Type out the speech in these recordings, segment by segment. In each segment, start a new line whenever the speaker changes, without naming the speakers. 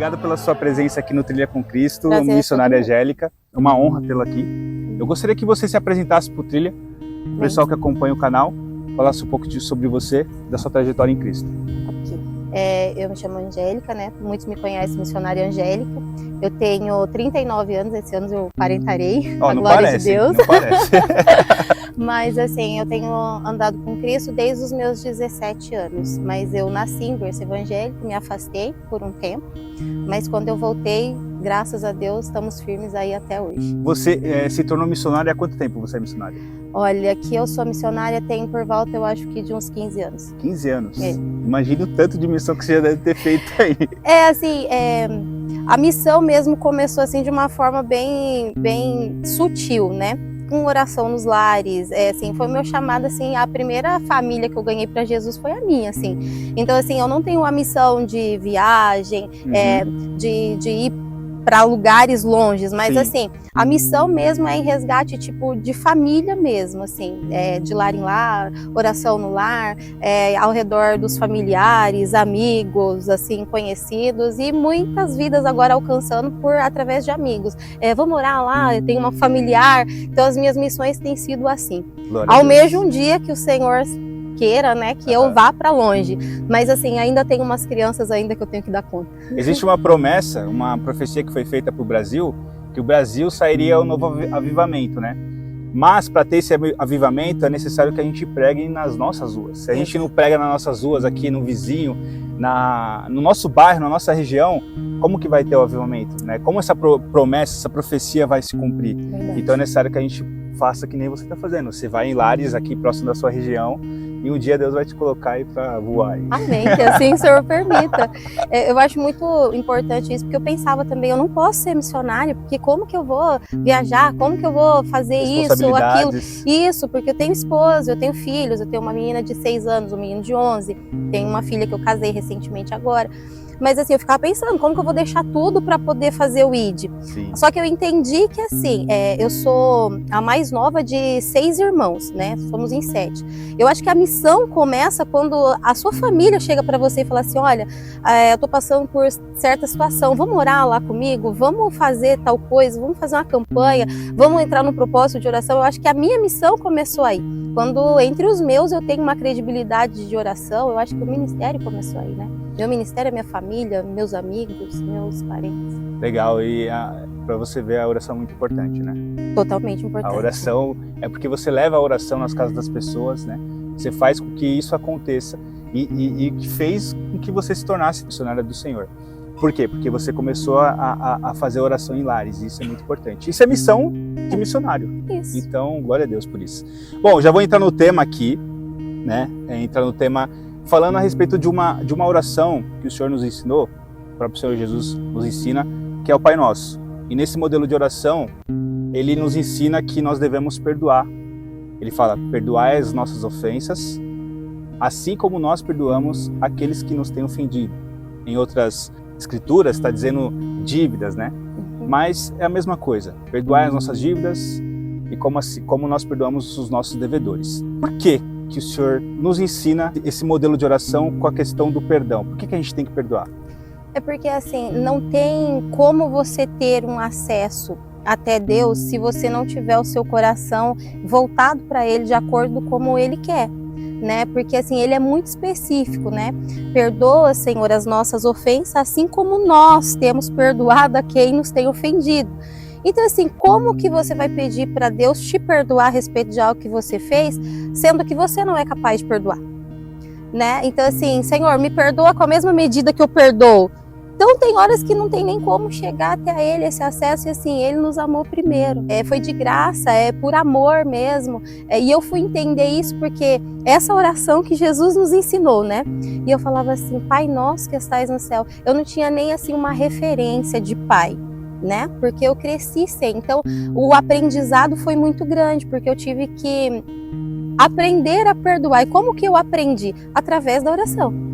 Obrigado pela sua presença aqui no Trilha com Cristo,
Prazer,
missionária Angélica. É uma honra tê-la aqui. Eu gostaria que você se apresentasse para o Trilha, o pessoal que acompanha o canal, falasse um pouco sobre você, da sua trajetória em Cristo.
Eu me chamo Angélica, né? Muitos me conhecem, missionária Angélica. Eu tenho 39 anos, esse ano eu parentarei, a glória de Deus.
Não parece.
Mas assim, eu tenho andado com Cristo desde os meus 17 anos. Mas eu nasci em berço evangélico, me afastei por um tempo. Mas quando eu voltei, graças a Deus, estamos firmes aí até hoje.
Você se tornou missionária há quanto tempo você é missionária?
Olha, que eu sou missionária tem por volta, eu acho que de uns 15 anos.
15 anos?
É.
Imagina o tanto de missão que você já deve ter feito aí.
A missão mesmo começou assim de uma forma bem sutil, né? Com oração nos lares, foi meu chamado, assim, a primeira família que eu ganhei para Jesus foi a minha, assim. Então, assim, eu não tenho a missão de viagem, de ir para lugares longes, mas
Sim.
assim, a missão mesmo é em resgate, tipo, de família mesmo, assim, de lar em lar, oração no lar, ao redor dos familiares, amigos, assim, conhecidos, e muitas vidas agora alcançando através de amigos. Vamos orar lá, eu tenho uma familiar, então as minhas missões têm sido assim. Almejo um dia que o Senhor queira, né, que eu vá para longe, mas assim, ainda tem umas crianças ainda que eu tenho que dar conta.
Existe uma promessa, uma profecia que foi feita para o Brasil, que o Brasil sairia o novo avivamento, né? Mas para ter esse avivamento é necessário que a gente pregue nas nossas ruas. Se a gente não prega nas nossas ruas, aqui no vizinho, no nosso bairro, na nossa região, como que vai ter o avivamento, né? Como essa promessa, essa profecia vai se cumprir?
Verdade.
Então é necessário que a gente faça que nem você está fazendo. Você vai em lares aqui próximo da sua região, e um dia Deus vai te colocar aí para voar.
Amém, que assim o Senhor permita. Eu acho muito importante isso, porque eu pensava também, eu não posso ser missionária, porque como que eu vou viajar, como que eu vou fazer isso ou aquilo? Isso, porque eu tenho esposa, eu tenho filhos, eu tenho uma menina de 6 anos, um menino de 11, tenho uma filha que eu casei recentemente agora. Mas assim, eu ficava pensando, como que eu vou deixar tudo para poder fazer o ID?
Sim.
Só que eu entendi que assim, eu sou a mais nova de 6 irmãos, né? Somos em 7. Eu acho que a missão começa quando a sua família chega para você e fala assim, olha, eu tô passando por certa situação, vamos orar lá comigo? Vamos fazer tal coisa? Vamos fazer uma campanha? Vamos entrar no propósito de oração? Eu acho que a minha missão começou aí. Quando entre os meus eu tenho uma credibilidade de oração, eu acho que o ministério começou aí, né? Meu ministério é minha família, meus amigos, meus parentes.
Legal, e para você ver, a oração é muito importante, né?
Totalmente importante.
A oração é porque você leva a oração nas casas das pessoas, né? Você faz com que isso aconteça e que fez com que você se tornasse missionária do Senhor. Por quê? Porque você começou a fazer oração em lares, e isso é muito importante. Isso é missão de missionário.
Isso.
Então, glória a Deus por isso. Bom, já vou entrar no tema aqui, né? Entrar no tema falando a respeito de uma oração que o Senhor nos ensinou, o próprio Senhor Jesus nos ensina, que é o Pai Nosso. E nesse modelo de oração, ele nos ensina que nós devemos perdoar. Ele fala, perdoai as nossas ofensas, assim como nós perdoamos aqueles que nos têm ofendido. Em outras escrituras está dizendo dívidas, né? Mas é a mesma coisa, perdoai as nossas dívidas e como nós perdoamos os nossos devedores. Por quê que o Senhor nos ensina esse modelo de oração com a questão do perdão? Por que a gente tem que perdoar?
É porque assim, não tem como você ter um acesso até Deus se você não tiver o seu coração voltado para Ele de acordo com como Ele quer, né? Porque assim, Ele é muito específico, né? Perdoa, Senhor, as nossas ofensas, assim como nós temos perdoado a quem nos tem ofendido. Então assim, como que você vai pedir para Deus te perdoar a respeito de algo que você fez, sendo que você não é capaz de perdoar, né? Então assim, Senhor, me perdoa com a mesma medida que eu perdoo. Então tem horas que não tem nem como chegar até Ele, esse acesso, e assim, Ele nos amou primeiro. Foi de graça, por amor mesmo. E eu fui entender isso porque essa oração que Jesus nos ensinou, né? E eu falava assim, Pai nosso que estais no céu. Eu não tinha nem assim uma referência de pai, né? Porque eu cresci sem. Então o aprendizado foi muito grande, porque eu tive que aprender a perdoar. E como que eu aprendi? Através da oração.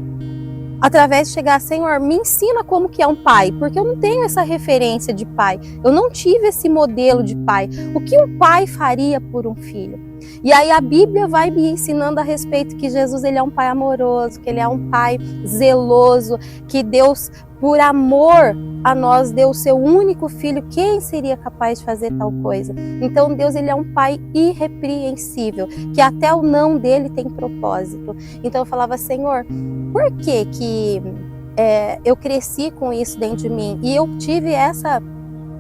Através de chegar, Senhor, me ensina como que é um pai, porque eu não tenho essa referência de pai, eu não tive esse modelo de pai. O que um pai faria por um filho? E aí a Bíblia vai me ensinando a respeito que Jesus, ele é um pai amoroso, que ele é um pai zeloso, que Deus, por amor a nós, deu o seu único filho. Quem seria capaz de fazer tal coisa? Então Deus, ele é um pai irrepreensível, que até o não dele tem propósito. Então eu falava, Senhor, por que eu cresci com isso dentro de mim? E eu tive essa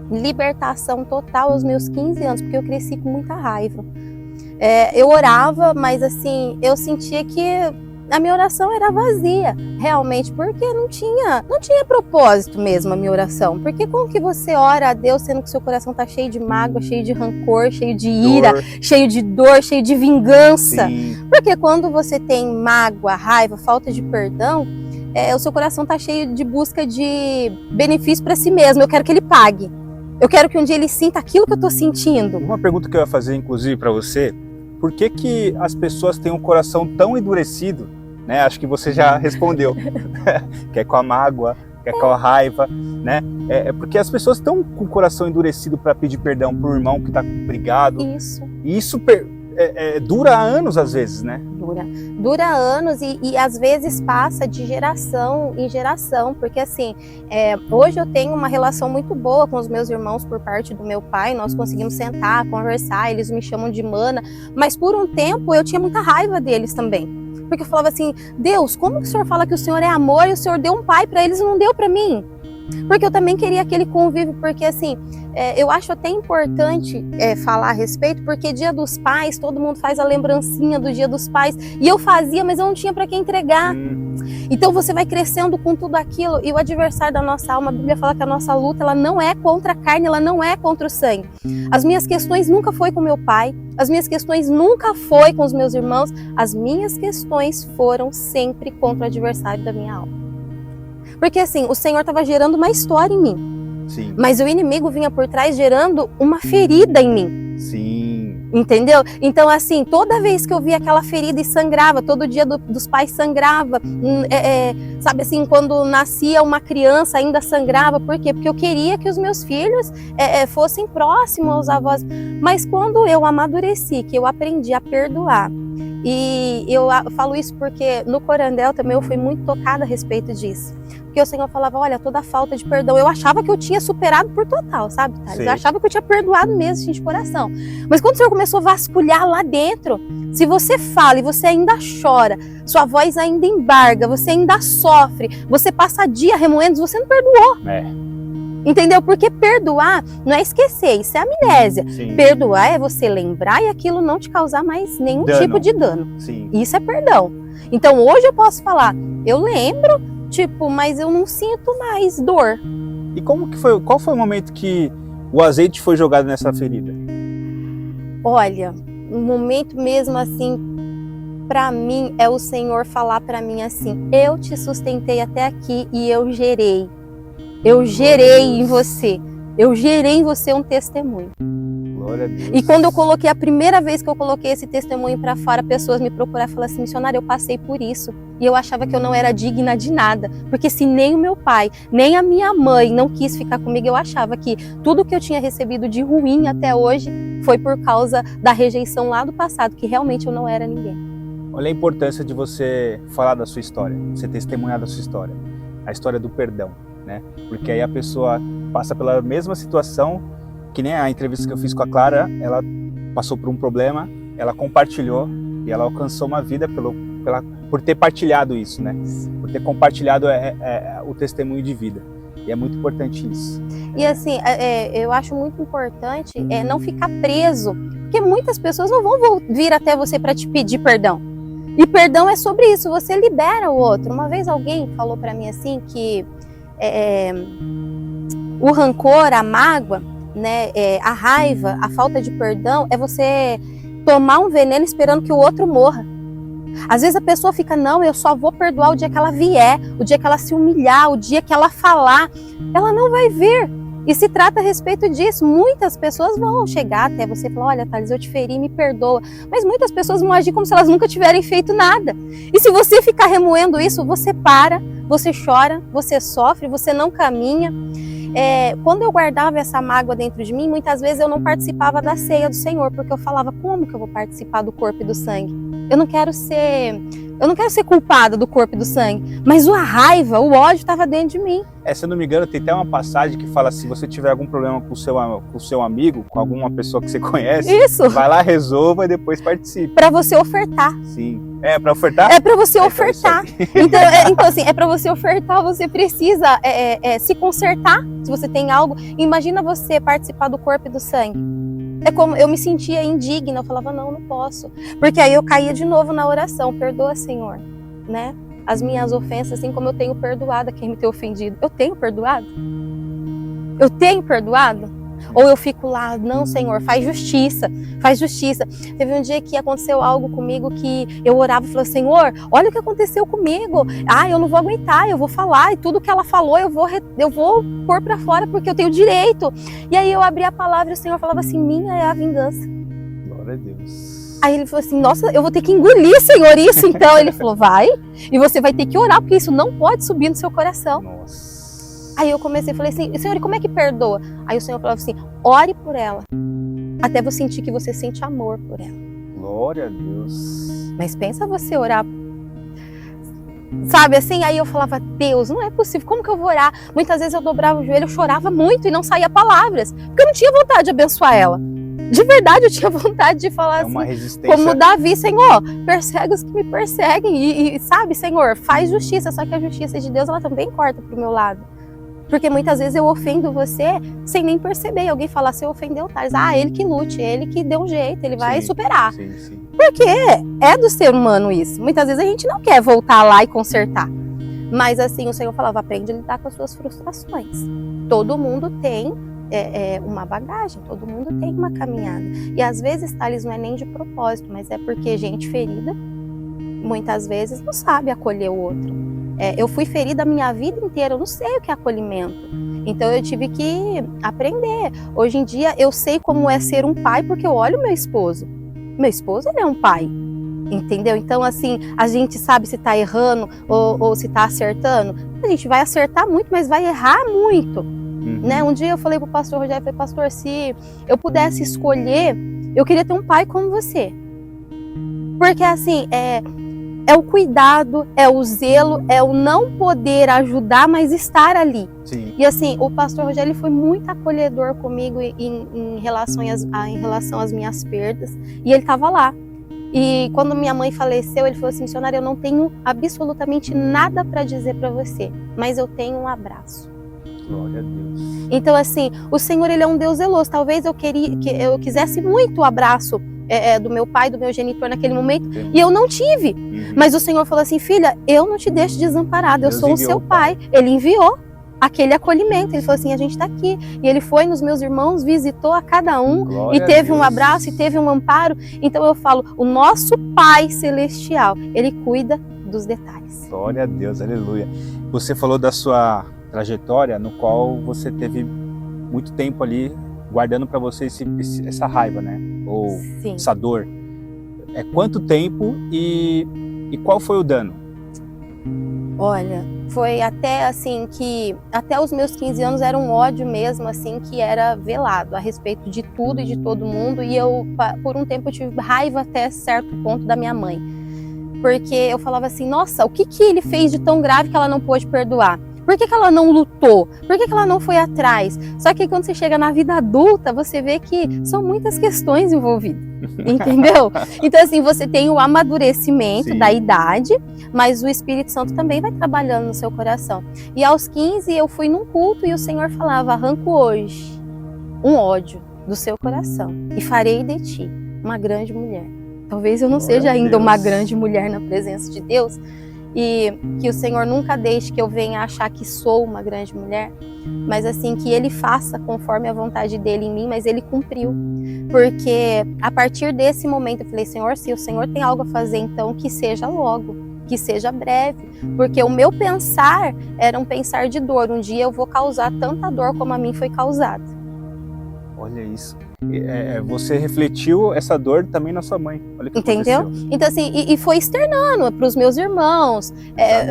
libertação total aos meus 15 anos, porque eu cresci com muita raiva. Eu orava, mas assim, eu sentia que a minha oração era vazia, realmente, porque não tinha propósito mesmo a minha oração. Porque como que você ora a Deus sendo que seu coração tá cheio de mágoa, cheio de rancor, cheio de ira, cheio de dor, cheio de vingança? Sim. Porque quando você tem mágoa, raiva, falta de perdão, o seu coração tá cheio de busca de benefício para si mesmo. Eu quero que ele pague. Eu quero que um dia ele sinta aquilo que eu tô sentindo.
Uma pergunta que eu ia fazer, inclusive, para você: por que as pessoas têm um coração tão endurecido? Né? Acho que você já respondeu. Que é com a mágoa, que é com a raiva, né? É porque as pessoas estão com o coração endurecido para pedir perdão pro irmão que está brigado.
Isso.
E isso dura anos às vezes, né?
Dura anos e às vezes passa de geração em geração, porque assim, hoje eu tenho uma relação muito boa com os meus irmãos por parte do meu pai, nós conseguimos sentar, conversar, eles me chamam de mana, mas por um tempo eu tinha muita raiva deles também. Porque eu falava assim, Deus, como que o Senhor fala que o Senhor é amor e o Senhor deu um pai para eles e não deu para mim? Porque eu também queria aquele convívio, porque assim, eu acho até importante falar a respeito, porque Dia dos Pais, todo mundo faz a lembrancinha do Dia dos Pais, e eu fazia, mas eu não tinha para quem entregar. Então você vai crescendo com tudo aquilo, e o adversário da nossa alma, a Bíblia fala que a nossa luta, ela não é contra a carne, ela não é contra o sangue. As minhas questões nunca foi com meu pai, as minhas questões nunca foi com os meus irmãos, as minhas questões foram sempre contra o adversário da minha alma. Porque assim, o Senhor estava gerando uma história em mim.
Sim.
Mas o inimigo vinha por trás gerando uma ferida em mim.
Sim.
Entendeu? Então assim, toda vez que eu via aquela ferida e sangrava, todo dia dos pais sangrava, sabe assim, quando nascia uma criança ainda sangrava. Por quê? Porque eu queria que os meus filhos fossem próximos aos avós. Mas quando eu amadureci, que eu aprendi a perdoar, e eu falo isso porque no Corandel também eu fui muito tocada a respeito disso. Porque o Senhor falava, olha, toda falta de perdão. Eu achava que eu tinha superado por total, sabe, Thales? Eu achava que eu tinha perdoado mesmo, gente, de coração. Mas quando o Senhor começou a vasculhar lá dentro, se você fala e você ainda chora, sua voz ainda embarga, você ainda sofre, você passa dia remoendo, você não perdoou. Entendeu? Porque perdoar não é esquecer, isso é amnésia.
Sim.
Perdoar é você lembrar e aquilo não te causar mais nenhum tipo de dano.
Sim.
Isso é perdão. Então hoje eu posso falar, eu lembro, mas eu não sinto mais dor.
E qual foi o momento que o azeite foi jogado nessa ferida?
Olha, um momento mesmo assim, para mim, é o Senhor falar para mim assim, eu te sustentei até aqui e eu gerei. Eu gerei em você. Eu gerei em você um testemunho.
Glória a Deus.
E quando eu coloquei, a primeira vez que eu coloquei esse testemunho para fora, pessoas me procuraram e falaram assim, missionária, eu passei por isso. E eu achava que eu não era digna de nada. Porque se nem o meu pai, nem a minha mãe não quis ficar comigo, eu achava que tudo que eu tinha recebido de ruim até hoje foi por causa da rejeição lá do passado, que realmente eu não era ninguém.
Olha a importância de você falar da sua história, você testemunhar da sua história. A história do perdão, né? Porque aí a pessoa passa pela mesma situação, que nem a entrevista que eu fiz com a Clara, ela passou por um problema, ela compartilhou e ela alcançou uma vida por ter partilhado isso, né? Por ter compartilhado o testemunho de vida. E é muito importante isso.
E assim, eu acho muito importante não ficar preso, porque muitas pessoas não vão vir até você para te pedir perdão. E perdão é sobre isso, você libera o outro. Uma vez alguém falou para mim assim que o rancor, a mágoa, né, a raiva, a falta de perdão é você tomar um veneno esperando que o outro morra. Às vezes a pessoa fica, não, eu só vou perdoar o dia que ela vier, o dia que ela se humilhar, o dia que ela falar. Ela não vai vir. E se trata a respeito disso. Muitas pessoas vão chegar até você e falar, olha, Thales, eu te feri, me perdoa. Mas muitas pessoas vão agir como se elas nunca tiverem feito nada. E se você ficar remoendo isso, você para, você chora, você sofre, você não caminha. quando eu guardava essa mágoa dentro de mim, muitas vezes eu não participava da ceia do Senhor, porque eu falava, como que eu vou participar do corpo e do sangue? Eu não quero ser culpada do corpo e do sangue, mas a raiva, o ódio estava dentro de mim.
Se eu não me engano, tem até uma passagem que fala, se você tiver algum problema com o seu amigo, com alguma pessoa que você conhece,
Isso.
Vai lá, resolva e depois participe.
Para você ofertar.
Sim. Para ofertar?
É para você ofertar. Então, assim, é para você ofertar, você precisa se consertar, se você tem algo. Imagina você participar do corpo e do sangue. É como eu me sentia indigna, eu falava, não posso. Porque aí eu caía de novo na oração, perdoa, Senhor, né? As minhas ofensas, assim como eu tenho perdoado a quem me tem ofendido. Eu tenho perdoado? Eu tenho perdoado? Ou eu fico lá, não, Senhor, faz justiça, faz justiça. Teve um dia que aconteceu algo comigo que eu orava e falei, Senhor, olha o que aconteceu comigo. Eu não vou aguentar, eu vou falar, e tudo que ela falou eu vou pôr pra fora porque eu tenho direito. E aí eu abri a palavra e o Senhor falava assim, minha é a vingança.
Glória a Deus.
Aí ele falou assim, nossa, eu vou ter que engolir, Senhor, isso então. Ele falou, vai, e você vai ter que orar, porque isso não pode subir no seu coração.
Nossa.
Aí eu comecei, falei assim, Senhor, e como é que perdoa? Aí o Senhor falava assim, ore por ela, até você sentir que você sente amor por ela.
Glória a Deus.
Mas pensa você orar, sabe assim? Aí eu falava, Deus, não é possível, como que eu vou orar? Muitas vezes eu dobrava o joelho, eu chorava muito e não saía palavras, porque eu não tinha vontade de abençoar ela. De verdade, eu tinha vontade de falar
uma
assim,
resistência.
Como Davi, Senhor, persegue os que me perseguem. E sabe, Senhor, faz justiça, só que a justiça de Deus, ela também corta pro meu lado. Porque muitas vezes eu ofendo você sem nem perceber. Alguém fala assim, ofendeu o Thales. Ele que lute, ele que dê um jeito, ele vai superar.
Sim.
Porque é do ser humano isso. Muitas vezes a gente não quer voltar lá e consertar. Mas assim, o Senhor falava, aprende a lidar com as suas frustrações. Todo mundo tem uma bagagem, todo mundo tem uma caminhada. E às vezes, Thales, não é nem de propósito, mas é porque gente ferida, muitas vezes, não sabe acolher o outro. Eu fui ferida a minha vida inteira, eu não sei o que é acolhimento. Então eu tive que aprender. Hoje em dia eu sei como é ser um pai porque eu olho meu esposo. Meu esposo, ele é um pai, entendeu? Então assim, a gente sabe se está errando ou se está acertando. A gente vai acertar muito, mas vai errar muito. Né? Um dia eu falei pro pastor Rogério, falei, pastor, se eu pudesse escolher, eu queria ter um pai como você. Porque assim, é o cuidado, é o zelo, é o não poder ajudar, mas estar ali.
Sim.
E assim, o pastor Rogério, ele foi muito acolhedor comigo em relação às minhas perdas. E ele estava lá. E quando minha mãe faleceu, ele falou assim, missionária, eu não tenho absolutamente nada para dizer para você, mas eu tenho um abraço.
Glória a Deus.
Então assim, o Senhor, ele é um Deus zeloso. Talvez eu quisesse muito o abraço do meu pai, do meu genitor naquele momento, e eu não tive. Mas o Senhor falou assim, filha, eu não te deixo desamparado, eu sou o seu pai. Ele enviou aquele acolhimento, ele falou assim, a gente está aqui. E ele foi nos meus irmãos, visitou a cada um,
Glória
e teve
a
um
Deus.
abraço, e teve um amparo. Então eu falo, o nosso Pai Celestial, ele cuida dos detalhes.
Glória a Deus, aleluia. Você falou da sua trajetória, no qual você teve muito tempo ali guardando para você essa raiva, né? Ou
Sim.
essa dor. Quanto tempo e qual foi o dano?
Olha, foi até assim que até os meus 15 anos era um ódio mesmo, assim, que era velado a respeito de tudo e de todo mundo, e eu por um tempo eu tive raiva até certo ponto da minha mãe. Porque eu falava assim, nossa, o que ele fez de tão grave que ela não pôde perdoar? Por que ela não lutou? Por que ela não foi atrás? Só que quando você chega na vida adulta, você vê que são muitas questões envolvidas, entendeu? Então assim, você tem o amadurecimento
Sim.
da idade, mas o Espírito Santo também vai trabalhando no seu coração. E aos 15 eu fui num culto e o Senhor falava, arranco hoje um ódio do seu coração e farei de ti uma grande mulher. Talvez eu não
Glória
seja
a
ainda
Deus.
uma grande mulher na presença de Deus, e que o Senhor nunca deixe que eu venha achar que sou uma grande mulher, mas assim, que Ele faça conforme a vontade dEle em mim, mas Ele cumpriu. Porque a partir desse momento eu falei, Senhor, se o Senhor tem algo a fazer, então que seja logo, que seja breve, porque o meu pensar era um pensar de dor. Um dia eu vou causar tanta dor como a mim foi causada.
Olha isso. Você refletiu essa dor também na sua mãe. Olha o que
Entendeu?
aconteceu.
Então assim, e foi externando para os meus irmãos,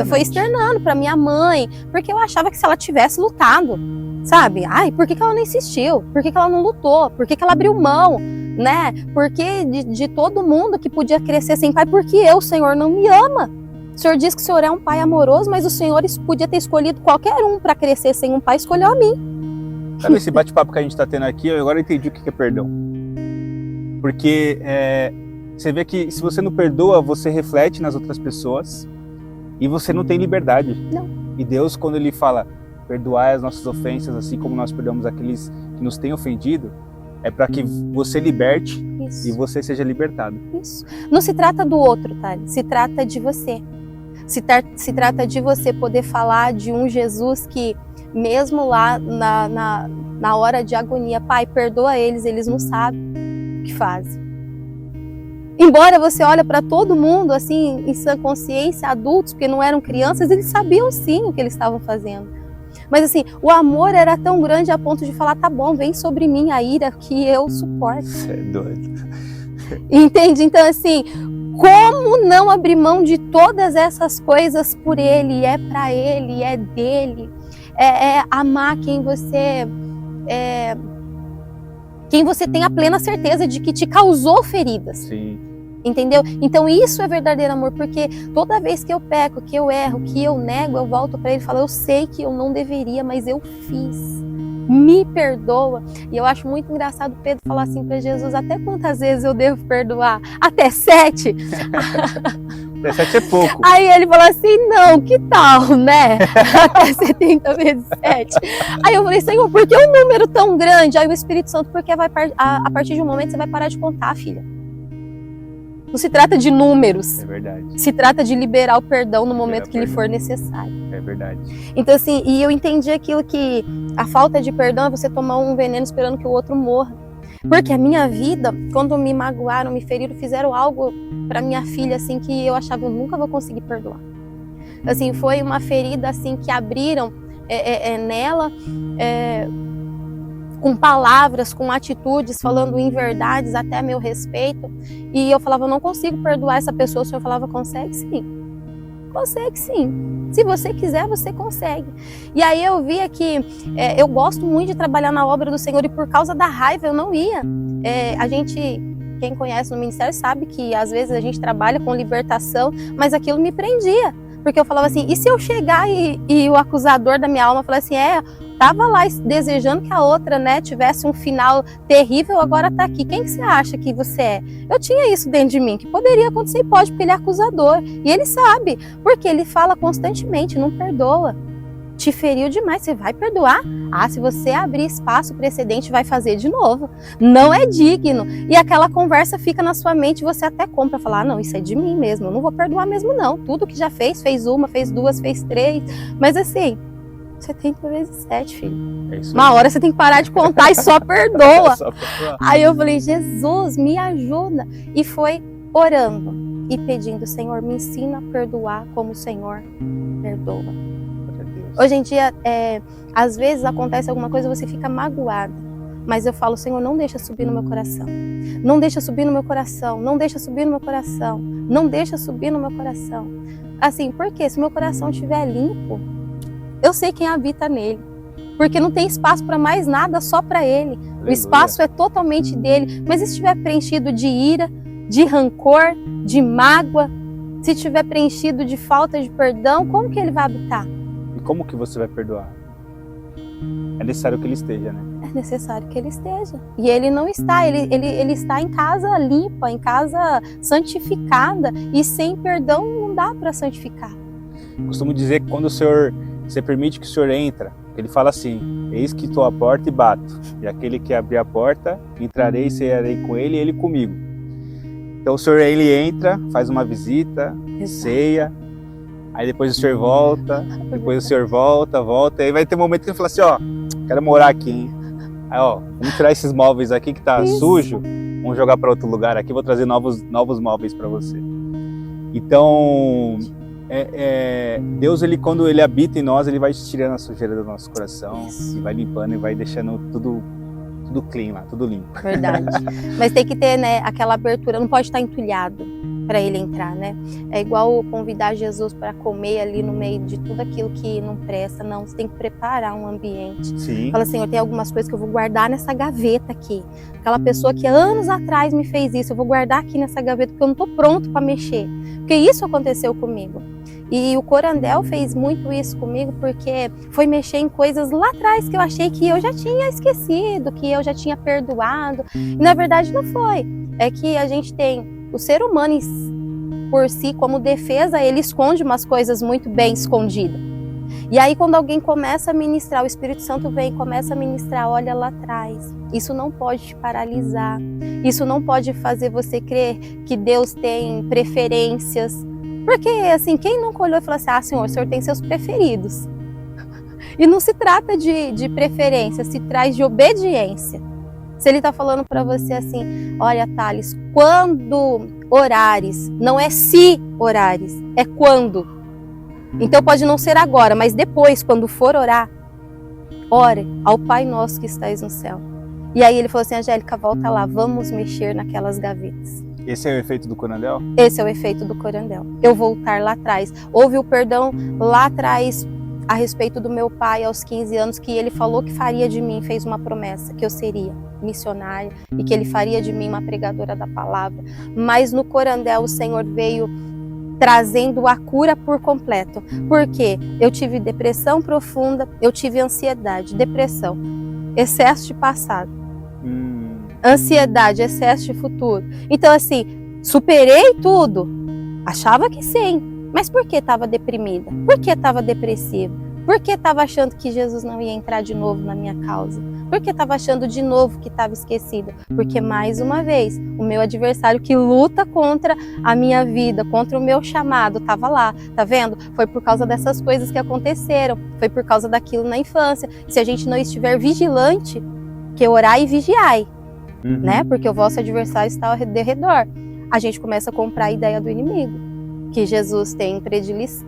foi externando para minha mãe, porque eu achava que se ela tivesse lutado, sabe? Ai, por que ela não insistiu? Por que ela não lutou? Por que ela abriu mão? Né? Porque de todo mundo que podia crescer sem pai, porque o Senhor não me ama. O Senhor diz que o Senhor é um pai amoroso, mas o Senhor podia ter escolhido qualquer um para crescer sem um pai, escolheu a mim.
Sabe esse bate-papo que a gente está tendo aqui? Eu agora entendi o que é perdão. Porque você vê que se você não perdoa, você reflete nas outras pessoas e você não tem liberdade.
Não.
E Deus, quando Ele fala, perdoai as nossas ofensas, assim como nós perdoamos aqueles que nos têm ofendido, é para que você liberte
Isso.
e você seja libertado.
Isso. Não se trata do outro, tá? Se trata de você. Se trata de você poder falar de um Jesus que, mesmo lá na hora de agonia, Pai, perdoa eles não sabem o que fazem. Embora você olhe para todo mundo, assim, em sã consciência, adultos, porque não eram crianças, eles sabiam sim o que eles estavam fazendo. Mas assim, o amor era tão grande a ponto de falar, tá bom, vem sobre mim a ira que eu suporto.
Você é doido.
Entende? Então assim, como não abrir mão de todas essas coisas por Ele? É para Ele, é dele. É amar quem você tem a plena certeza de que te causou feridas.
Sim.
Entendeu? Então isso é verdadeiro amor, porque toda vez que eu peco, que eu erro, que eu nego, eu volto para ele e falo, eu sei que eu não deveria, mas eu fiz. Me perdoa. E eu acho muito engraçado Pedro falar assim para Jesus, até quantas vezes eu devo perdoar? Até 7?
Até 7 é pouco.
Aí ele falou assim, não, que tal, né? Até 70 vezes 7. Aí eu falei, Senhor, por que um número tão grande? Aí o Espírito Santo, porque a partir de um momento você vai parar de contar, filha. Não se trata de números.
É verdade.
Se trata de liberar o perdão no momento que lhe for necessário.
É verdade.
Então assim, e eu entendi aquilo que a falta de perdão é você tomar um veneno esperando que o outro morra. Porque a minha vida, quando me magoaram, me feriram, fizeram algo para minha filha assim que eu achava eu nunca vou conseguir perdoar. Assim, foi uma ferida assim que abriram nela, com palavras, com atitudes, falando inverdades até a meu respeito. E eu falava, eu não consigo perdoar essa pessoa. O Senhor falava, consegue sim. Consegue sim. Se você quiser, você consegue. E aí eu via que eu gosto muito de trabalhar na obra do Senhor e por causa da raiva eu não ia. Quem conhece no ministério sabe que às vezes a gente trabalha com libertação, mas aquilo me prendia. Porque eu falava assim, e se eu chegar e o acusador da minha alma falar assim, tava lá desejando que a outra, né, tivesse um final terrível, agora tá aqui. Quem que você acha que você é? Eu tinha isso dentro de mim, que poderia acontecer e pode, porque ele é acusador. E ele sabe, porque ele fala constantemente, não perdoa. Te feriu demais, você vai perdoar? Ah, se você abrir espaço precedente, vai fazer de novo. Não é digno. E aquela conversa fica na sua mente, você até compra, falar, não, isso é de mim mesmo, eu não vou perdoar mesmo não. Tudo que já fez uma, fez duas, fez 3. Mas assim, 70 vezes 7, filho. Uma hora você tem que parar de contar e só perdoa. Aí eu falei, Jesus, me ajuda. E foi orando e pedindo, Senhor, me ensina a perdoar como o Senhor perdoa. Hoje em dia, às vezes acontece alguma coisa e você fica magoada. Mas eu falo, Senhor, não deixa subir no meu coração. Não deixa subir no meu coração. Não deixa subir no meu coração. Não deixa subir no meu coração. Assim, porque se meu coração estiver limpo, eu sei quem habita nele. Porque não tem espaço para mais nada, só para ele. Aleluia. O espaço é totalmente dele. Mas se estiver preenchido de ira, de rancor, de mágoa, se estiver preenchido de falta de perdão, como que ele vai habitar?
E como que você vai perdoar? É necessário que ele esteja, né?
É necessário que ele esteja. E ele não está, ele está em casa limpa, em casa santificada. E sem perdão não dá para santificar.
Costumo dizer que quando você permite que o Senhor entra, ele fala assim, eis que estou à porta e bato. E aquele que abrir a porta, entrarei e cearei com ele e ele comigo. Então o Senhor, ele entra, faz uma visita, ceia. Aí depois o Senhor volta, depois o Senhor volta, e aí vai ter um momento que ele fala assim, ó, quero morar aqui, hein? Aí, ó, vamos tirar esses móveis aqui que tá sujo, vamos jogar para outro lugar aqui, vou trazer novos móveis para você. Então, Deus, ele, quando ele habita em nós, ele vai tirando a sujeira do nosso coração, e vai limpando, e vai deixando tudo clean lá, tudo limpo.
Verdade. Mas tem que ter, né, aquela abertura, não pode estar entulhado. para ele entrar, né? É igual convidar Jesus para comer ali no meio de tudo aquilo que não presta. Não, você tem que preparar um ambiente.
Sim.
Fala, Senhor, tem algumas coisas que eu vou guardar nessa gaveta aqui. Aquela pessoa que anos atrás me fez isso, eu vou guardar aqui nessa gaveta porque eu não estou pronto para mexer. Porque isso aconteceu comigo. E o Corandel fez muito isso comigo porque foi mexer em coisas lá atrás que eu achei que eu já tinha esquecido, que eu já tinha perdoado. E na verdade não foi. É que a gente tem o ser humano por si como defesa, ele esconde umas coisas muito bem escondidas. E aí quando alguém começa a ministrar, o Espírito Santo vem e começa a ministrar, olha lá atrás. Isso não pode te paralisar. Isso não pode fazer você crer que Deus tem preferências. Porque, assim, quem nunca olhou e falou assim, Senhor, o Senhor tem seus preferidos. E não se trata de preferência, se traz de obediência. Se Ele está falando para você assim, olha, Thales, quando orares, não é se orares, é quando. Então pode não ser agora, mas depois, quando for orar, ore ao Pai Nosso que estais no céu. E aí Ele falou assim, Angélica, volta lá, vamos mexer naquelas gavetas.
Esse é o efeito do Corandel?
Esse é o efeito do Corandel. Eu voltar lá atrás. Houve o perdão lá atrás a respeito do meu pai aos 15 anos, que ele falou que faria de mim, fez uma promessa, que eu seria missionária e que ele faria de mim uma pregadora da palavra. Mas no Corandel o Senhor veio trazendo a cura por completo. Porque eu tive depressão profunda, eu tive ansiedade, depressão, excesso de passado. Ansiedade, excesso de futuro. Então assim, superei tudo. Achava que sim. Mas por que estava deprimida? Por que estava depressiva? Por que estava achando que Jesus não ia entrar de novo na minha causa? Por que estava achando de novo que estava esquecida? Porque mais uma vez, o meu adversário que luta contra a minha vida, contra o meu chamado, estava lá. Tá vendo? Foi por causa dessas coisas que aconteceram. Foi por causa daquilo na infância. Se a gente não estiver vigilante, que orai e vigiai. Né? Porque o vosso adversário está ao redor. A gente começa a comprar a ideia do inimigo, que Jesus tem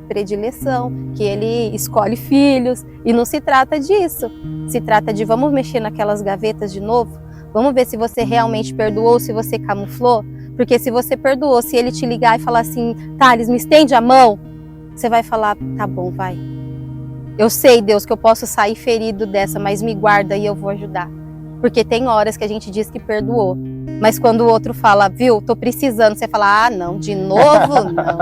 predileção, que ele escolhe filhos, e não se trata disso. Se trata de vamos mexer naquelas gavetas de novo, vamos ver se você realmente perdoou, se você camuflou, porque se você perdoou, se ele te ligar e falar assim, Thales, me estende a mão, você vai falar, tá bom, vai. Eu sei, Deus, que eu posso sair ferido dessa, mas me guarda e eu vou ajudar. Porque tem horas que a gente diz que perdoou, mas quando o outro fala, viu, tô precisando, você fala, não, de novo não.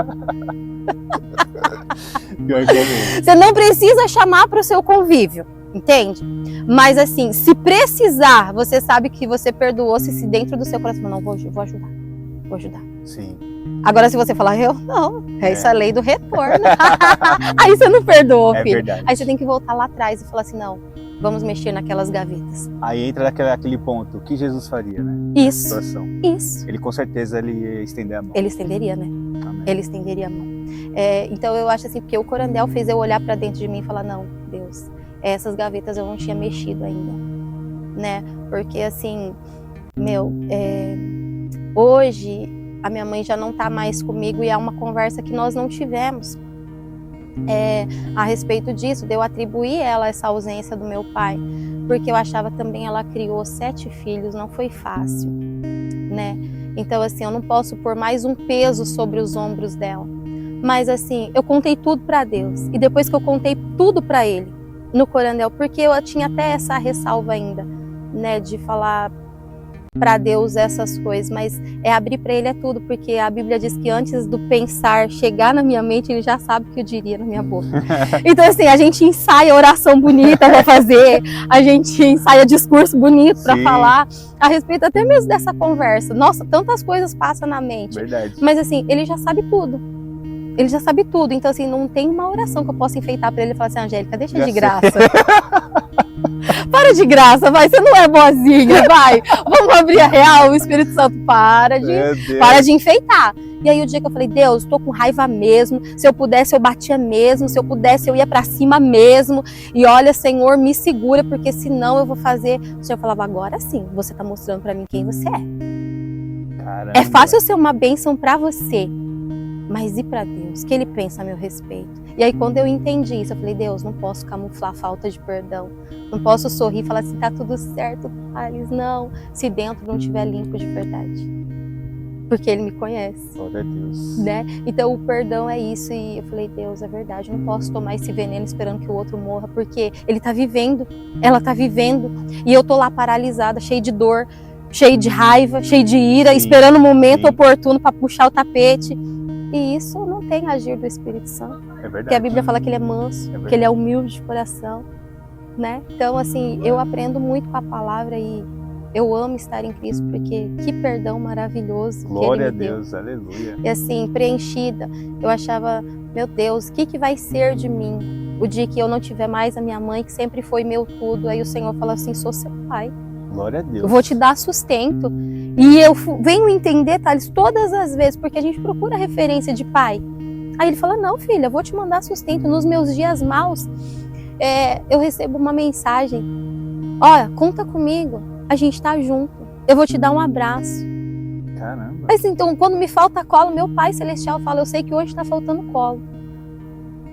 Você não precisa chamar para o seu convívio, entende? Mas assim, se precisar, você sabe que você perdoou, se dentro do seu coração, não, vou ajudar.
Sim.
Agora se você falar, eu não, isso é a lei do retorno. Aí você não perdoou, filho.
Verdade.
Aí você tem que voltar lá atrás e falar assim, não, vamos mexer naquelas gavetas.
Aí entra aquele ponto, o que Jesus faria, né?
Isso,
situação.
Isso.
Ele com certeza ele ia estender a mão.
Ele estenderia, né?
Amém.
Ele estenderia a mão. Então eu acho assim, porque o Corandel fez eu olhar para dentro de mim e falar, não, Deus, essas gavetas eu não tinha mexido ainda, né? Porque assim, hoje a minha mãe já não tá mais comigo e é uma conversa que nós não tivemos. A respeito disso, de eu atribuir ela essa ausência do meu pai, porque eu achava também ela criou 7 filhos, não foi fácil, né? Então assim, eu não posso pôr mais um peso sobre os ombros dela, mas assim, eu contei tudo para Deus, e depois que eu contei tudo para ele no Corandel, porque eu tinha até essa ressalva ainda, né, de falar para Deus essas coisas, mas abrir para ele tudo, porque a Bíblia diz que antes do pensar chegar na minha mente, ele já sabe o que eu diria na minha boca. Então assim, a gente ensaia oração bonita para fazer, a gente ensaia discurso bonito para falar a respeito até mesmo dessa conversa. Nossa, tantas coisas passam na mente.
Verdade.
Mas assim, ele já sabe tudo. Ele já sabe tudo, então assim, não tem uma oração que eu possa enfeitar para ele e falar assim, Angélica, deixa já de graça. Para de graça, vai, você não é boazinha, vai. Vamos abrir a real, o Espírito Santo para de enfeitar. E aí o dia que eu falei, Deus, tô com raiva mesmo, se eu pudesse eu batia mesmo, se eu pudesse eu ia para cima mesmo. E olha, Senhor, me segura, porque senão eu vou fazer. O Senhor falava, agora sim, você tá mostrando para mim quem você é.
Caramba.
É fácil ser uma bênção para você, mas e para Deus? O que Ele pensa a meu respeito? E aí quando eu entendi isso, eu falei, Deus, não posso camuflar a falta de perdão. Não posso sorrir e falar assim, tá tudo certo, Thales. Não, se dentro não estiver limpo de verdade. porque Ele me conhece.
Glória a Deus.
Né? Então o perdão é isso, e eu falei, Deus, é verdade, eu não posso tomar esse veneno esperando que o outro morra, porque ele tá vivendo, ela tá vivendo, e eu tô lá paralisada, cheia de dor, cheia de raiva, cheia de ira,
Sim,
esperando o momento
sim.
oportuno para puxar o tapete, e isso não tem agir do Espírito Santo,
É verdade.
porque a Bíblia fala que ele é manso, que ele é humilde de coração, né? Então assim, eu aprendo muito com a palavra e eu amo estar em Cristo, porque que perdão maravilhoso.
Glória a
que Ele me deu.
Deus, aleluia.
E assim, preenchida, eu achava, meu Deus, o que vai ser de mim o dia que eu não tiver mais a minha mãe, que sempre foi meu tudo? Aí o Senhor falou assim, sou seu pai,
Glória a Deus.
eu vou te dar sustento. E eu venho entender, Thales, todas as vezes, porque a gente procura referência de pai. Aí ele fala, não filha, eu vou te mandar sustento nos meus dias maus. Eu recebo uma mensagem, olha, conta comigo, a gente tá junto, eu vou te dar um abraço.
Caramba.
Mas então, quando me falta colo, meu Pai Celestial fala, eu sei que hoje está faltando colo.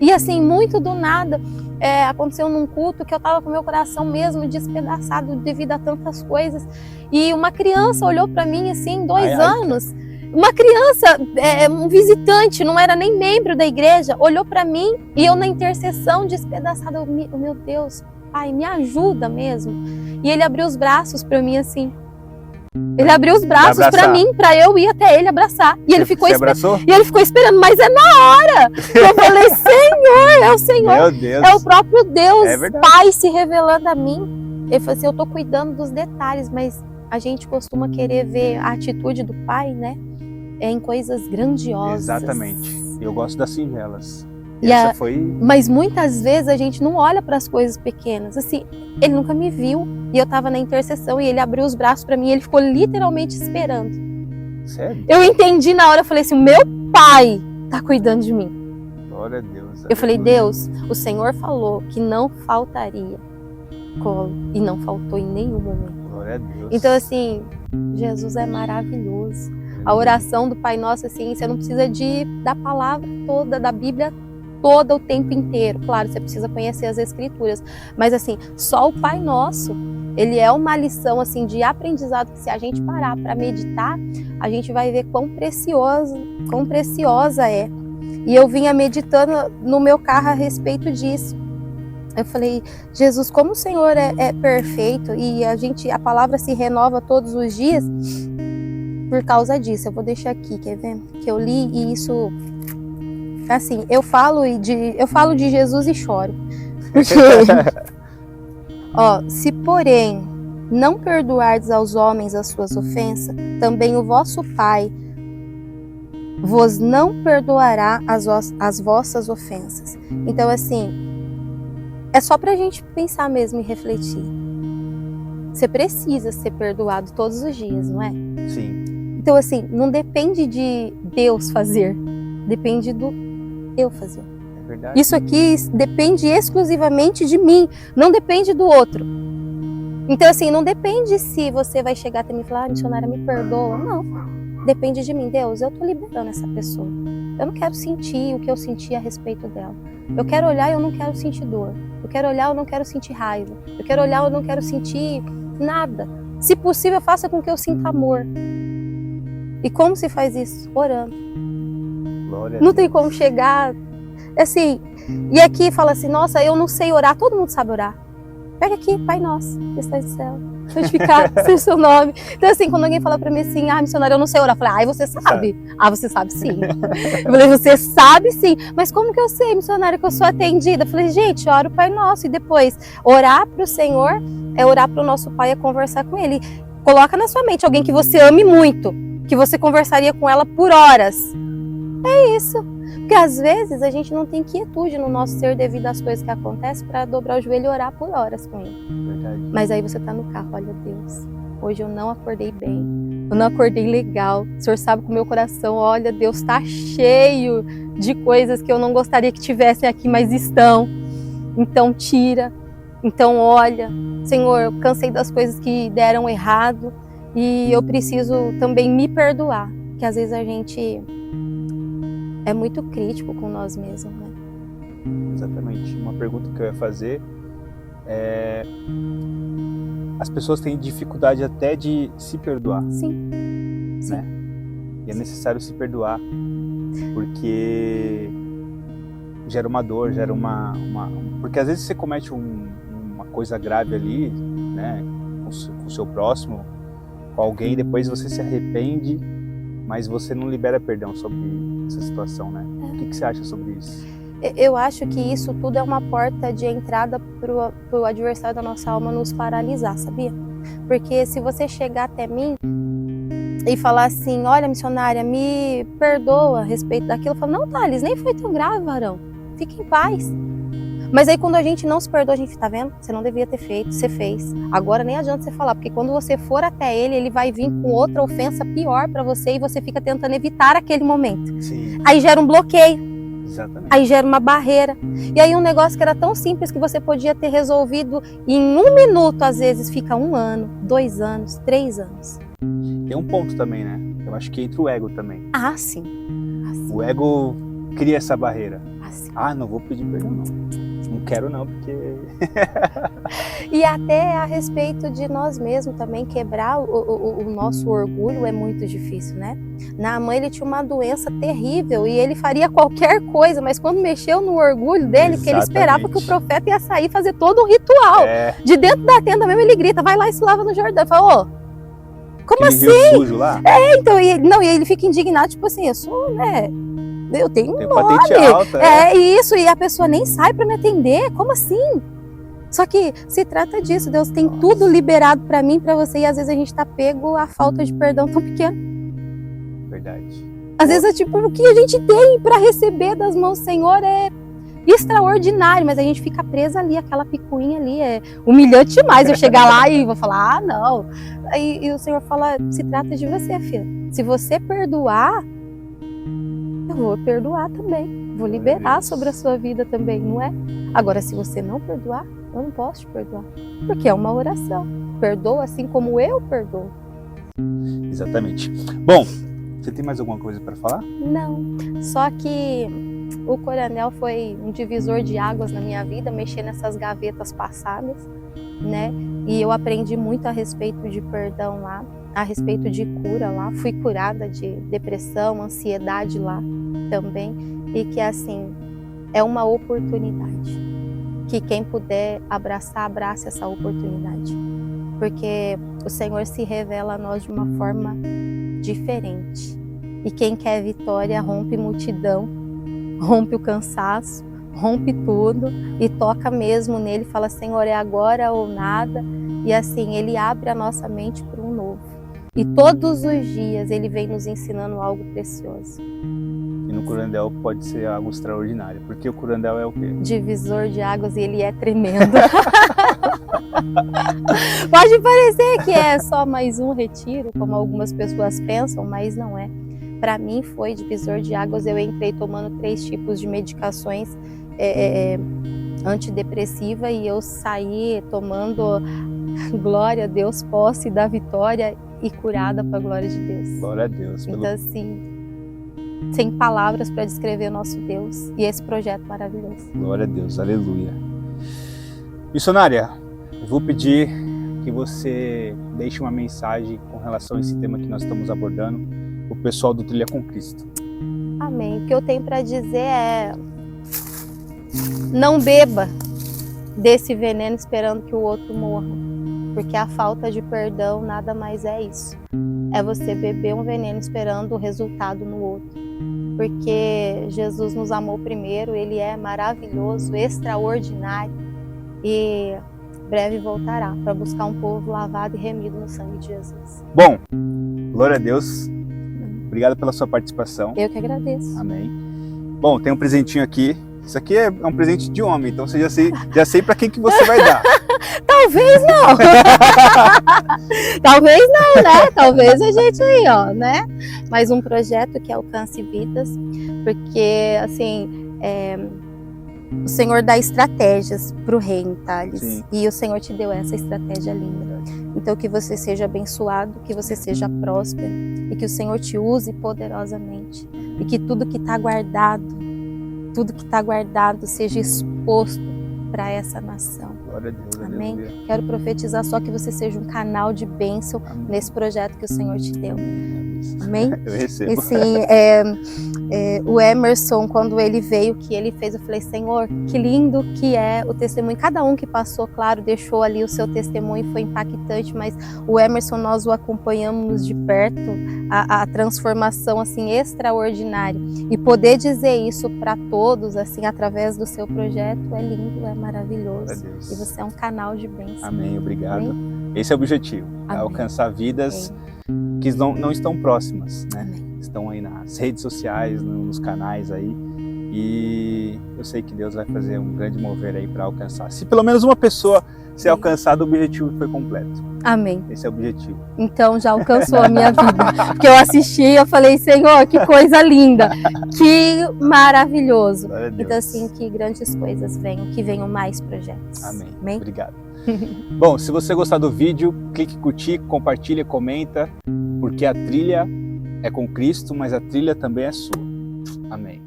E assim, muito do nada, aconteceu num culto que eu estava com meu coração mesmo despedaçado devido a tantas coisas. E uma criança olhou para mim assim, 2 anos, uma criança, um visitante, não era nem membro da igreja, olhou para mim e eu na intercessão despedaçada, meu Deus, Pai, me ajuda mesmo. E ele abriu os braços para mim assim. Ele abriu os braços para mim, para eu ir até ele abraçar. E ele ficou
abraçou?
E ele ficou esperando, mas é na hora. Eu falei, Senhor, é o Senhor.
Meu Deus.
É o próprio Deus,
É
Pai se revelando a mim. Ele falou assim, eu tô cuidando dos detalhes, mas a gente costuma querer ver a atitude do Pai, né? Em coisas grandiosas.
Exatamente. Eu gosto das singelas.
E Mas muitas vezes a gente não olha para as coisas pequenas. Assim, ele nunca me viu e eu estava na intercessão e ele abriu os braços para mim e ele ficou literalmente esperando.
Sério?
Eu entendi na hora, eu falei assim, meu Pai tá cuidando de mim.
Glória a Deus.
Eu falei, Deus, o Senhor falou que não faltaria colo e não faltou em nenhum momento.
Glória a Deus.
Então assim, Jesus é maravilhoso. A oração do Pai Nosso, assim, você não precisa da palavra toda, da Bíblia toda o tempo inteiro. Claro, você precisa conhecer as Escrituras, mas assim, só o Pai Nosso, ele é uma lição assim de aprendizado que se a gente parar para meditar, a gente vai ver quão preciosa é. E eu vinha meditando no meu carro a respeito disso. Eu falei, Jesus, como o Senhor é perfeito e a palavra se renova todos os dias por causa disso. Eu vou deixar aqui, quer ver? Que eu li e isso... Assim, eu falo de Jesus e choro. Porque, se porém não perdoardes aos homens as suas ofensas, também o vosso Pai vos não perdoará as vossas ofensas. Então, assim, é só pra gente pensar mesmo e refletir. Você precisa ser perdoado todos os dias, não é?
Sim.
Então, assim, não depende de Deus fazer, depende do eu fazer.
É verdade.
Isso aqui depende exclusivamente de mim, não depende do outro. Então, assim, não depende se você vai chegar até mim e falar, missionária, me perdoa. Não, depende de mim. Deus, eu tô liberando essa pessoa. Eu não quero sentir o que eu senti a respeito dela. Eu quero olhar e eu não quero sentir dor. Eu quero olhar e eu não quero sentir raiva. Eu quero olhar e eu não quero sentir nada. Se possível, faça com que eu sinta amor. E como se faz isso? Orando.
Glória
Não tem como chegar, assim, e aqui fala assim, nossa, eu não sei orar, todo mundo sabe orar. Pega aqui, Pai Nosso, que estás no céu, santificado seja o seu nome. Então assim, quando alguém fala pra mim assim, missionária, eu não sei orar, eu falei, você sabe. Você sabe sim. Eu falei, você sabe sim, mas como que eu sei, missionária, que eu sou atendida? Eu falei, gente, ora o Pai Nosso e depois orar pro Senhor, é orar pro nosso Pai, é conversar com Ele. Coloca na sua mente alguém que você ame muito, que você conversaria com ela por horas. É isso, porque às vezes a gente não tem quietude no nosso ser devido às coisas que acontecem para dobrar o joelho e orar por horas com ele.
Verdade.
Mas aí você tá no carro, olha Deus, hoje eu não acordei bem, eu não acordei legal, o Senhor sabe que o meu coração, olha Deus, tá cheio de coisas que eu não gostaria que tivessem aqui, mas estão, então tira, então olha, Senhor, eu cansei das coisas que deram errado e eu preciso também me perdoar, que às vezes a gente é muito crítico com nós mesmos, né?
Exatamente. Uma pergunta que eu ia fazer é... As pessoas têm dificuldade até de se perdoar.
Sim.
Né? E é necessário se perdoar, porque gera uma dor, gera porque às vezes você comete uma coisa grave ali, né, com o seu próximo, com alguém, depois você se arrepende, mas você não libera perdão sobre essa situação, né? O que você acha sobre isso?
Eu acho que isso tudo é uma porta de entrada para o adversário da nossa alma nos paralisar, sabia? Porque se você chegar até mim e falar assim, olha, missionária, me perdoa a respeito daquilo, eu falo, não, Thales, nem foi tão grave, varão, fique em paz. Mas aí quando a gente não se perdoa, a gente, tá vendo? Você não devia ter feito, você fez. Agora nem adianta você falar, porque quando você for até ele, ele vai vir com outra ofensa pior para você e você fica tentando evitar aquele momento.
Sim.
Aí gera um bloqueio.
Exatamente.
Aí gera uma barreira. E aí um negócio que era tão simples que você podia ter resolvido em 1 minuto, às vezes fica 1 ano, 2 anos, 3 anos.
Tem um ponto também, né? Eu acho que entra o ego também.
Ah, sim.
O ego cria essa barreira.
Sim.
Ah, não vou pedir perdão, não. Não quero não, porque...
E até a respeito de nós mesmos também, quebrar o nosso orgulho é muito difícil, né? Naamã, ele tinha uma doença terrível e ele faria qualquer coisa, mas quando mexeu no orgulho dele, porque ele esperava que o profeta ia sair e fazer todo um ritual. De dentro da tenda mesmo ele grita, vai lá e se lava no Jordão. Ele fala, como
aquele
assim?
Rio sujo lá?
Então, e ele fica indignado, tipo assim, eu sou, né... Eu tenho um nome.
Patente alta,
isso, e a pessoa nem sai para me atender, como assim? Só que se trata disso, Deus tem tudo liberado para mim, para você, e às vezes a gente tá pego a falta de perdão tão pequena.
Verdade.
Às vezes é tipo, o que a gente tem para receber das mãos do Senhor é extraordinário, mas a gente fica presa ali, aquela picuinha ali, é humilhante demais eu chegar lá e vou falar, não. E o Senhor fala, se trata de você, filha. Se você perdoar, eu vou perdoar também, vou liberar sobre a sua vida também, não é? Agora, se você não perdoar, eu não posso te perdoar, porque é uma oração. Perdoa assim como eu perdoo.
Exatamente. Bom, você tem mais alguma coisa para falar?
Não, só que o Coronel foi um divisor de águas na minha vida, mexer nessas gavetas passadas, né? E eu aprendi muito a respeito de perdão lá, a respeito de cura lá. Fui curada de depressão, ansiedade lá também. E que assim, é uma oportunidade. Que quem puder abraçar, abrace essa oportunidade. Porque o Senhor se revela a nós de uma forma diferente. E quem quer vitória rompe multidão, rompe o cansaço, rompe tudo e toca mesmo nele, fala, Senhor, é agora ou nada. E assim, ele abre a nossa mente para um novo. E todos os dias ele vem nos ensinando algo precioso.
E no curandel pode ser algo extraordinário, porque o curandel é o quê?
Divisor de águas, e ele é tremendo. Pode parecer que é só mais um retiro, como algumas pessoas pensam, mas não é. Para mim foi divisor de águas. Eu entrei tomando 3 tipos de medicações antidepressiva e eu saí tomando, glória a Deus, posse da vitória e curada para a glória de Deus.
Glória a Deus.
Então assim, sem palavras para descrever o nosso Deus e esse projeto maravilhoso.
Glória a Deus, aleluia. Missionária, eu vou pedir que você deixe uma mensagem com relação a esse tema que nós estamos abordando, o pessoal do Trilha com Cristo.
Amém. O que eu tenho para dizer é: não beba desse veneno esperando que o outro morra, porque a falta de perdão nada mais é isso. É você beber um veneno esperando o resultado no outro. Porque Jesus nos amou primeiro, Ele é maravilhoso, extraordinário e breve voltará para buscar um povo lavado e remido no sangue de Jesus.
Bom, glória a Deus. Obrigado pela sua participação.
Eu que agradeço.
Amém. Bom, tem um presentinho aqui. Isso aqui é um presente de homem, então você já sei para quem que você vai dar.
Talvez não. Talvez não, né? Talvez a gente aí, ó, né? Mas um projeto que alcance vidas, porque, assim, o Senhor dá estratégias para o reino, Thales.
Sim.
E o Senhor te deu essa estratégia linda. Então, que você seja abençoado, que você seja próspero e que o Senhor te use poderosamente. E que tudo que está guardado, seja exposto para essa nação.
Glória a Deus.
Amém?
Aleluia.
Quero profetizar só que você seja um canal de bênção nesse projeto que o Senhor te deu.
isso.
Amém?
Eu recebo.
E sim, o Emerson, quando ele veio, que ele fez, eu falei, Senhor, que lindo que é o testemunho. Cada um que passou, claro, deixou ali o seu testemunho, foi impactante, mas o Emerson, nós o acompanhamos de perto, a transformação, assim, extraordinária. E poder dizer isso para todos, assim, através do seu projeto, é lindo, é maravilhoso. E você é um canal de bênção.
Amém, obrigado.
Amém?
Esse é o objetivo,
Amém.
alcançar vidas que não estão próximas, né? Amém. Estão aí nas redes sociais, nos canais aí, e eu sei que Deus vai fazer um grande mover aí para alcançar. Se pelo menos uma pessoa ser alcançada, o objetivo foi completo.
Amém.
Esse é o objetivo.
Então já alcançou a minha vida. Porque eu assisti e eu falei, Senhor, que coisa linda, que maravilhoso. Então assim, que grandes coisas venham, que venham mais projetos.
Amém.
Amém?
Obrigado. Bom, se você gostar do vídeo, clique em curtir, compartilha, comenta, porque a trilha é com Cristo, mas a trilha também é sua. Amém.